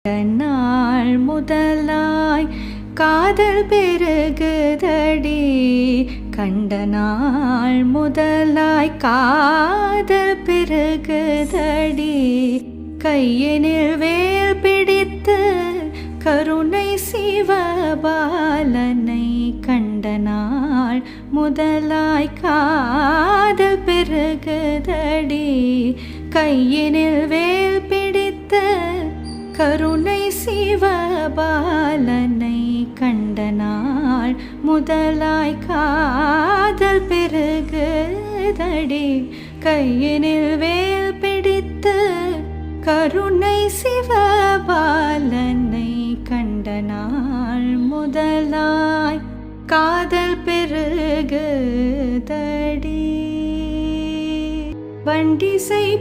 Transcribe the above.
நாள் முதலாய் காதல் பெருகுதடி, கண்ட நாள் முதலாய் காதல் பெருகுதடி. கையினில் வேல் பிடித்து கருணை சிவபாலனை கண்ட நாள் முதலாய் காதல் பெருகுதடி. கையினில் வேல் பிடித்து கருணை சிவபாலனை கண்ட நாள் முதலாய் காதல் பெருகுதடி. கையினில் வேல் பிடித்து கருணை சிவபாலனை கண்ட நாள் முதலாய் காதல் பெருகுதடி. வண்டிசை